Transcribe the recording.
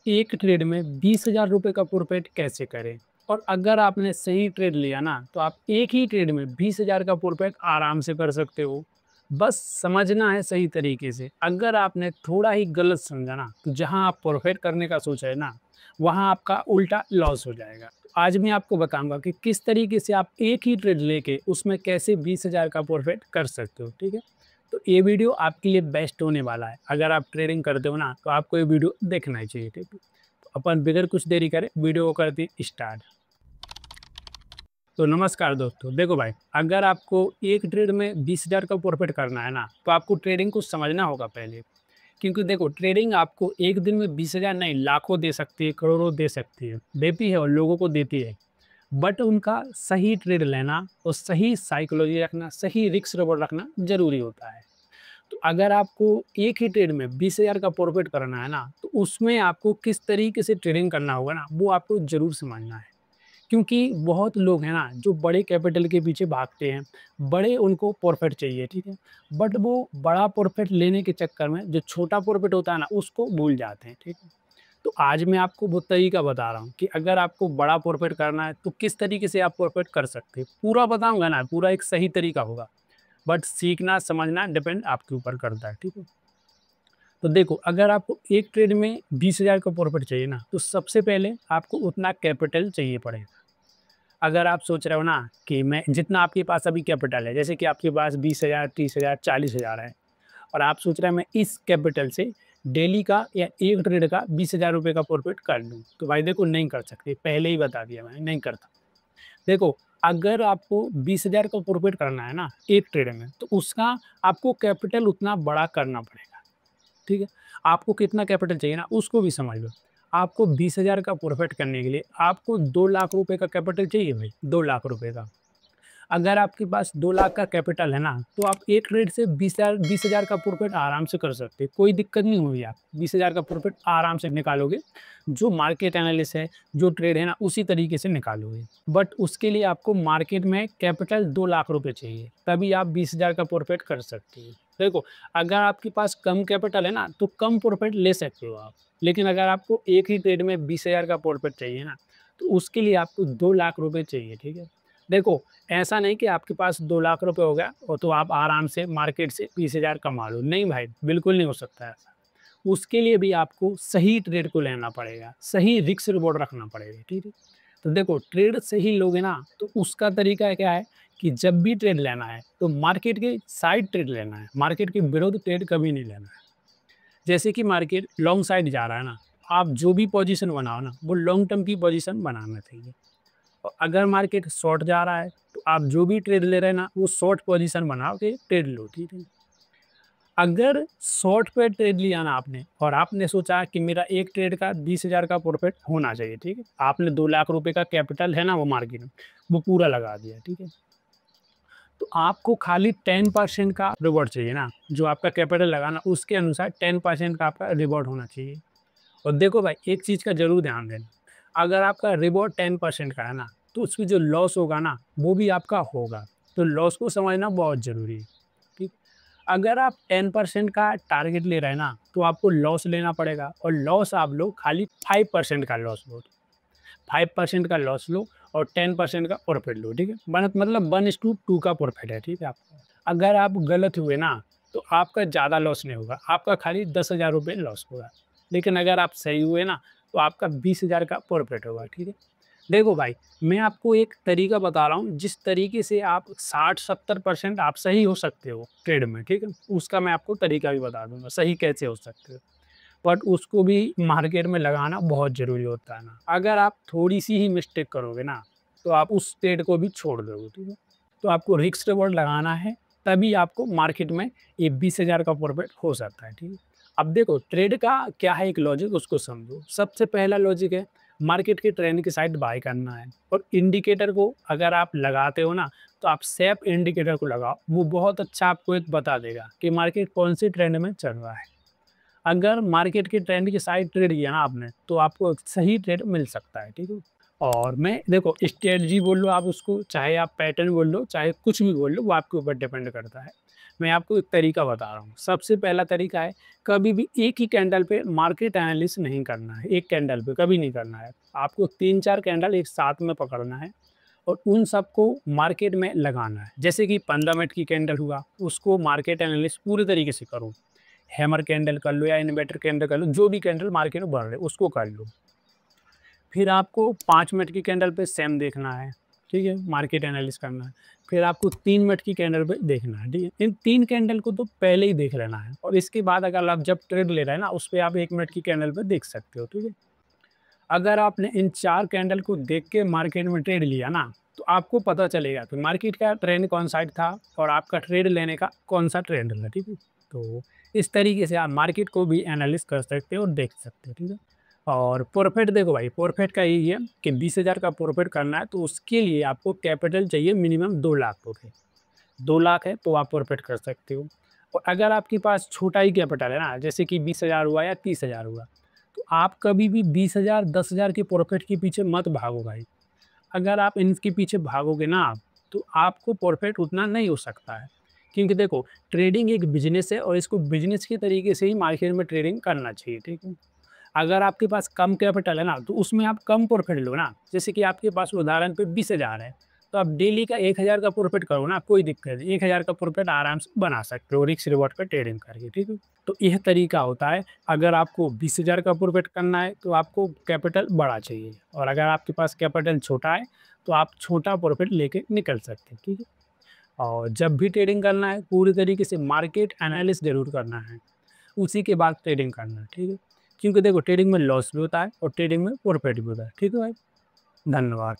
एक ट्रेड में 20,000 रुपए का प्रॉफिट कैसे करें? और अगर आपने सही ट्रेड लिया ना, तो आप एक ही ट्रेड में 20,000 का प्रॉफिट आराम से कर सकते हो। बस समझना है सही तरीके से। अगर आपने थोड़ा ही गलत समझा ना, तो जहाँ आप प्रॉफिट करने का सोचा है ना, वहाँ आपका उल्टा लॉस हो जाएगा। तो आज मैं आपको बताऊँगा कि किस तरीके से आप एक ही ट्रेड लेके उसमें कैसे 20,000 का प्रॉफिट कर सकते हो, ठीक है? तो ये वीडियो आपके लिए बेस्ट होने वाला है। अगर आप ट्रेडिंग करते हो ना, तो आपको ये वीडियो देखना ही चाहिए, ठीक है? तो अपन बगैर कुछ देरी करे वीडियो को करते हैं स्टार्ट। तो नमस्कार दोस्तों, देखो भाई, अगर आपको एक ट्रेड में 20,000 का प्रॉफिट करना है ना, तो आपको ट्रेडिंग को समझना होगा पहले। क्योंकि देखो, ट्रेडिंग आपको एक दिन में 20,000 नहीं, लाखों दे सकती है, करोड़ों दे सकती है, देती है और लोगों को देती है। बट उनका सही ट्रेड लेना और सही साइकोलॉजी रखना, सही रिस्क रिवॉर्ड रखना ज़रूरी होता है। तो अगर आपको एक ही ट्रेड में 20,000 का प्रॉफिट करना है ना, तो उसमें आपको किस तरीके से ट्रेडिंग करना होगा ना, वो आपको ज़रूर समझना है। क्योंकि बहुत लोग हैं ना, जो बड़े कैपिटल के पीछे भागते हैं, बड़े उनको प्रॉफिट चाहिए, ठीक है? बट वो बड़ा प्रॉफिट लेने के चक्कर में जो छोटा प्रॉफिट होता है ना, उसको भूल जाते हैं, ठीक है? तो आज मैं आपको वो तरीका बता रहा हूँ कि अगर आपको बड़ा प्रॉफिट करना है, तो किस तरीके से आप प्रॉफिट कर सकते हैं। पूरा बताऊँगा ना, पूरा एक सही तरीका होगा। बट सीखना, समझना डिपेंड आपके ऊपर करता है, ठीक है? तो देखो, अगर आपको एक ट्रेड में 20,000 का प्रॉफिट चाहिए ना, तो सबसे पहले आपको उतना कैपिटल चाहिए पड़ेगा। अगर आप सोच रहे हो ना कि मैं जितना आपके पास अभी कैपिटल है, जैसे कि आपके पास 20,000, 30,000, 40,000 है और आप सोच रहे हैं मैं इस कैपिटल से डेली का या एक ट्रेड का 20,000 रुपए का प्रॉफिट कर लूँ, तो भाई देखो नहीं कर सकते, पहले ही बता दिया मैंने, नहीं करता। देखो, अगर आपको 20,000 का प्रॉफिट करना है ना एक ट्रेड में, तो उसका आपको कैपिटल उतना बड़ा करना पड़ेगा, ठीक है? आपको कितना कैपिटल चाहिए ना, उसको भी समझ लो। आपको 20,000 का प्रॉफिट करने के लिए आपको 2 लाख रुपए का कैपिटल चाहिए भाई, 2 लाख रुपए का। अगर आपके पास 2 लाख का कैपिटल है ना, तो आप एक ट्रेड से 20,000 का प्रॉफिट आराम से कर सकते हैं, कोई दिक्कत नहीं होगी। आप 20,000 का प्रॉफिट आराम से निकालोगे, जो मार्केट एनालिस्ट है, जो ट्रेड है ना, उसी तरीके से निकालोगे। बट उसके लिए आपको मार्केट में कैपिटल 2 लाख रुपए चाहिए, तभी आप 20,000 का प्रॉफिट कर सकते हैं। देखो, अगर आपके पास कम कैपिटल है ना, तो कम प्रॉफिट ले सकते हो आप। लेकिन अगर आपको एक ही ट्रेड में 20,000 का प्रॉफिट चाहिए ना, तो उसके लिए आपको 2 लाख रुपए चाहिए, ठीक है? देखो, ऐसा नहीं कि आपके पास 2 लाख रुपए हो गया और तो आप आराम से मार्केट से 20,000 कमा लो। नहीं भाई, बिल्कुल नहीं हो सकता ऐसा। उसके लिए भी आपको सही ट्रेड को लेना पड़ेगा, सही रिस्क रिवॉर्ड रखना पड़ेगा, ठीक है? तो देखो, ट्रेड सही लोगे ना, तो उसका तरीका क्या है कि जब भी ट्रेड लेना है, तो मार्केट के साइड ट्रेड लेना है, मार्केट के विरुद्ध ट्रेड कभी नहीं लेना है। जैसे कि मार्केट लॉन्ग साइड जा रहा है ना, आप जो भी पोज़ीशन बनाओ ना, वो लॉन्ग टर्म की पोज़ीशन बनाना चाहिए। और अगर मार्केट शॉर्ट जा रहा है, तो आप जो भी ट्रेड ले रहे हैं ना, वो शॉर्ट पोजीशन बना के ट्रेड लो, ठीक है? अगर शॉर्ट पे ट्रेड लिया ना आपने और आपने सोचा कि मेरा एक ट्रेड का 20,000 का प्रॉफिट होना चाहिए, ठीक है? आपने 2 लाख रुपए का कैपिटल है ना वो मार्केट में, वो पूरा लगा दिया, ठीक है? तो आपको खाली 10% का रिवॉर्ड चाहिए ना, जो आपका कैपिटल लगा ना, उसके अनुसार 10% का आपका रिवॉर्ड होना चाहिए। और देखो भाई, एक चीज़ का ज़रूर ध्यान देना, अगर आपका रिवॉर्ड 10% का है ना, तो उसमें जो लॉस होगा ना, वो भी आपका होगा। तो लॉस को समझना बहुत ज़रूरी है, ठीक? अगर आप 10% का टारगेट ले रहे हैं ना, तो आपको लॉस लेना पड़ेगा और लॉस आप लो, खाली 5% का लॉस लो। 5% का लॉस लो और 10% का प्रॉफिट लो, ठीक है? मतलब 1:2 का प्रॉफिट है, ठीक है आपका। अगर आप गलत हुए ना, तो आपका ज़्यादा लॉस नहीं होगा, आपका खाली 10,000 रुपए लॉस होगा। लेकिन अगर आप सही हुए ना, तो आपका 20,000 का प्रॉफिट होगा, ठीक है? देखो भाई, मैं आपको एक तरीका बता रहा हूँ, जिस तरीके से आप 60-70% आप सही हो सकते हो ट्रेड में, ठीक है? उसका मैं आपको तरीका भी बता दूँगा, सही कैसे हो सकते हो। बट उसको भी मार्केट में लगाना बहुत ज़रूरी होता है ना। अगर आप थोड़ी-सी ही मिस्टेक करोगे ना, तो आप उस ट्रेड को भी छोड़ दोगे, ठीक है? तो आपको रिस्क रिवॉर्ड लगाना है, तभी आपको मार्केट में ये 20,000 का प्रॉफिट हो सकता है, ठीक है? अब देखो, ट्रेड का क्या है एक लॉजिक, उसको समझो। सबसे पहला लॉजिक है, मार्केट के ट्रेंड की साइड बाय करना है और इंडिकेटर को अगर आप लगाते हो ना, तो आप सेफ इंडिकेटर को लगाओ। वो बहुत अच्छा आपको एक बता देगा कि मार्केट कौन से ट्रेंड में चल रहा है। अगर मार्केट के ट्रेंड की साइड ट्रेड किया ना आपने, तो आपको एक सही ट्रेड मिल सकता है, ठीक है? और मैं देखो, स्ट्रेटजी बोल लो आप उसको, चाहे आप पैटर्न बोल लो, चाहे कुछ भी बोल लो, वो आपके ऊपर डिपेंड करता है। मैं आपको एक तरीका बता रहा हूँ। सबसे पहला तरीका है, कभी भी एक ही कैंडल पे मार्केट एनालिसिस नहीं करना है, एक कैंडल पे कभी नहीं करना है। आपको 3-4 कैंडल एक साथ में पकड़ना है और उन सबको मार्केट में लगाना है। जैसे कि 15 मिनट की कैंडल हुआ, उसको मार्केट एनालिसिस पूरे तरीके से करो। हैमर कैंडल कर लो या इन्वर्टर कैंडल कर लो, जो भी कैंडल मार्केट में बढ़ रहे उसको कर लो। फिर आपको 5 मिनट की कैंडल पे सेम देखना है, ठीक है? मार्केट एनालिसिस करना है। फिर आपको 3 मिनट की कैंडल पे देखना है, ठीक है? इन 3 कैंडल को तो पहले ही देख लेना है और इसके बाद अगर आप जब ट्रेड ले रहे हैं ना, उस पे आप 1 मिनट की कैंडल पे देख सकते हो, ठीक है? अगर आपने इन 4 कैंडल को देख के मार्केट में ट्रेड लिया ना, तो आपको पता चलेगा कि मार्केट का ट्रेंड कौन साइड था और आपका ट्रेड लेने का कौन-सा ट्रेंड था, ठीक है? तो इस तरीके से आप मार्केट को भी एनालिसिस कर सकते हो और देख सकते हो, ठीक है? और प्रॉफिट देखो भाई, प्रॉफिट का यही है कि 20,000 का प्रॉफिट करना है, तो उसके लिए आपको कैपिटल चाहिए मिनिमम 2 लाख रुपए। 2 लाख है तो आप प्रॉफिट कर सकते हो। और अगर आपके पास छोटा ही कैपिटल है ना, जैसे कि 20,000 हुआ या 30,000 हुआ, तो आप कभी भी 20,000 10,000 के प्रॉफिट के पीछे मत भागो भाई। अगर आप इनके पीछे भागोगे ना, तो आपको प्रॉफिट उतना नहीं हो सकता है। क्योंकि देखो, ट्रेडिंग एक बिज़नेस है और इसको बिज़नेस के तरीके से ही मार्केट में ट्रेडिंग करना चाहिए, ठीक है? अगर आपके पास कम कैपिटल है ना, तो उसमें आप कम प्रॉफिट लो ना। जैसे कि आपके पास उदाहरण पे 20,000 है, तो आप डेली का 1,000 का प्रॉफिट करो ना, कोई दिक्कत नहीं। 1,000 का प्रॉफिट आराम से बना सकते हो रिस्क रिवॉर्ड पे ट्रेडिंग करके, ठीक है? तो यह तरीका होता है। अगर आपको 20,000 का प्रॉफिट करना है, तो आपको कैपिटल बड़ा चाहिए और अगर आपके पास कैपिटल छोटा है, तो आप छोटा प्रॉफिट लेके निकल सकते हैं, ठीक है? और जब भी ट्रेडिंग करना है, पूरी तरीके से मार्केट एनालिसिस ज़रूर करना है। उसी के बाद ट्रेडिंग करना है, ठीक है? क्योंकि देखो, ट्रेडिंग में लॉस भी होता है और ट्रेडिंग में प्रॉफिट भी होता है, ठीक है भाई? धन्यवाद।